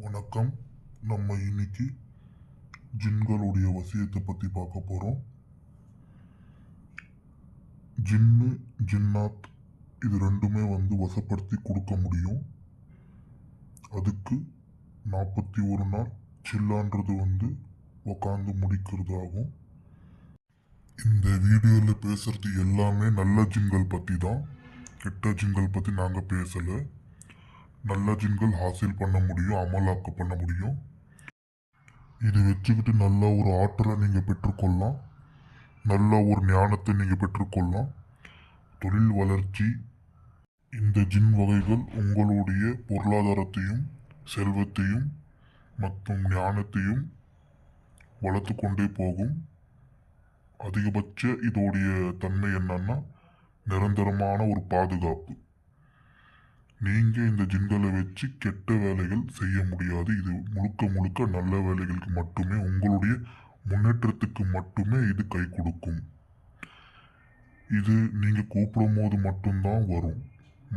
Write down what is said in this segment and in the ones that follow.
வணக்கம். நம்ம இன்னைக்கு ஜின்களுடைய வசியத்தை பற்றி பார்க்க போகிறோம். ஜின்னு ஜின்னாத் இது ரெண்டுமே வசப்படுத்தி கொடுக்க முடியும். அதுக்கு 41 நாள் சில்லான்றது உக்காந்து முடிக்கிறது ஆகும். இந்த வீடியோவில் பேசுறது எல்லாமே நல்ல ஜின்கள் பற்றி தான். கெட்ட ஜின்கள் பற்றி நாங்கள் பேசலை. நல்ல ஜின்கள் ஹாசில் பண்ண முடியும், அமலாக்க பண்ண முடியும். இது வச்சுக்கிட்டு நல்ல ஒரு ஆற்றலை நீங்கள் பெற்றுக்கொள்ளலாம், நல்ல ஒரு ஞானத்தை நீங்கள் பெற்றுக்கொள்ளலாம். தொழில் வளர்ச்சி, இந்த ஜின் வகைகள் உங்களுடைய பொருளாதாரத்தையும் செல்வத்தையும் மற்றும் ஞானத்தையும் வளர்த்து கொண்டே போகும். அதிகபட்ச இதோடைய தன்மை என்னன்னா நிரந்தரமான ஒரு பாதுகாப்பு. நீங்கள் இந்த ஜின்களை வச்சு கெட்ட வேலைகள் செய்ய முடியாது. இது முழுக்க முழுக்க நல்ல வேலைகளுக்கு மட்டுமே, உங்களுடைய முன்னேற்றத்துக்கு மட்டுமே இது கை கொடுக்கும். இது நீங்கள் கூப்பிடும் போது மட்டும்தான் வரும்,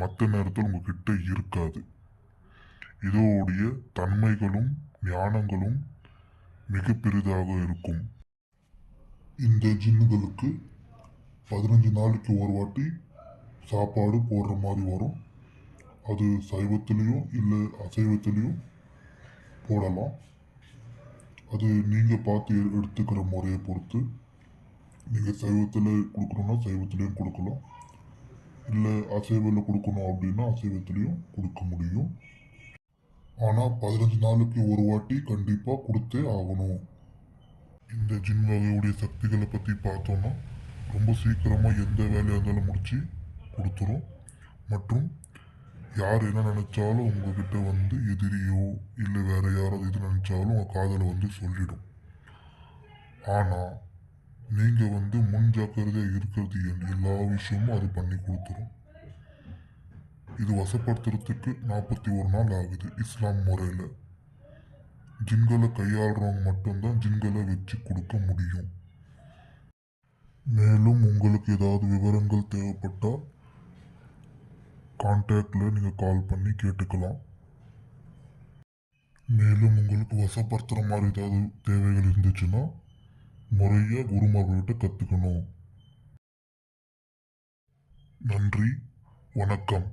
மற்ற நேரத்தில் உங்ககிட்ட இருக்காது. இதோடைய தன்மைகளும் ஞானங்களும் மிக பெரிதாக இருக்கும். இந்த ஜின்னுகளுக்கு 15 நாளைக்கு ஒரு வாட்டி சாப்பாடு போடுற மாதிரி வரும். அது சைவத்திலையும் இல்லை அசைவத்திலையும் போடலாம். அது நீங்கள் பார்த்து எடுத்துக்கிற முறையை பொறுத்து. நீங்கள் சைவத்தில் கொடுக்கணுன்னா சைவத்திலையும் கொடுக்கலாம், இல்லை அசைவில் கொடுக்கணும் அப்படின்னா அசைவத்திலையும் கொடுக்க முடியும். ஆனால் 15 நாளுக்கு ஒரு வாட்டி கண்டிப்பாக கொடுத்தே ஆகணும். இந்த ஜின் வகையுடைய சக்திகளை பற்றி பார்த்தோன்னா ரொம்ப சீக்கிரமாக எந்த வேலையாக இருந்தாலும் முடித்து கொடுத்துரும். மற்றும் யார் என்ன நினச்சாலும் உங்ககிட்ட எதிரியோ இல்லை வேற யாராவது எது நினச்சாலும் உங்கள் காதலை சொல்லிடும். ஆனால் நீங்கள் முன் ஜாக்கிரதையாக இருக்கிறது எல்லா விஷயமும் அது பண்ணி கொடுத்துரும். இது வசப்படுத்துறதுக்கு 41 நாள் ஆகுது. இஸ்லாம் முறையில் ஜின்களை கையாளுறவங்க மட்டும்தான் ஜின்களை வச்சு கொடுக்க முடியும். மேலும் உங்களுக்கு ஏதாவது விவரங்கள் தேவைப்பட்டால் கான்டாக்டில் நீங்கள் கால் பண்ணி கேட்டுக்கலாம். மேலும் உங்களுக்கு வசப்படுத்துகிற மாதிரி ஏதாவது தேவைகள் இருந்துச்சுன்னா முறையாக குருமார்கள்கிட்ட கற்றுக்கணும். நன்றி, வணக்கம்.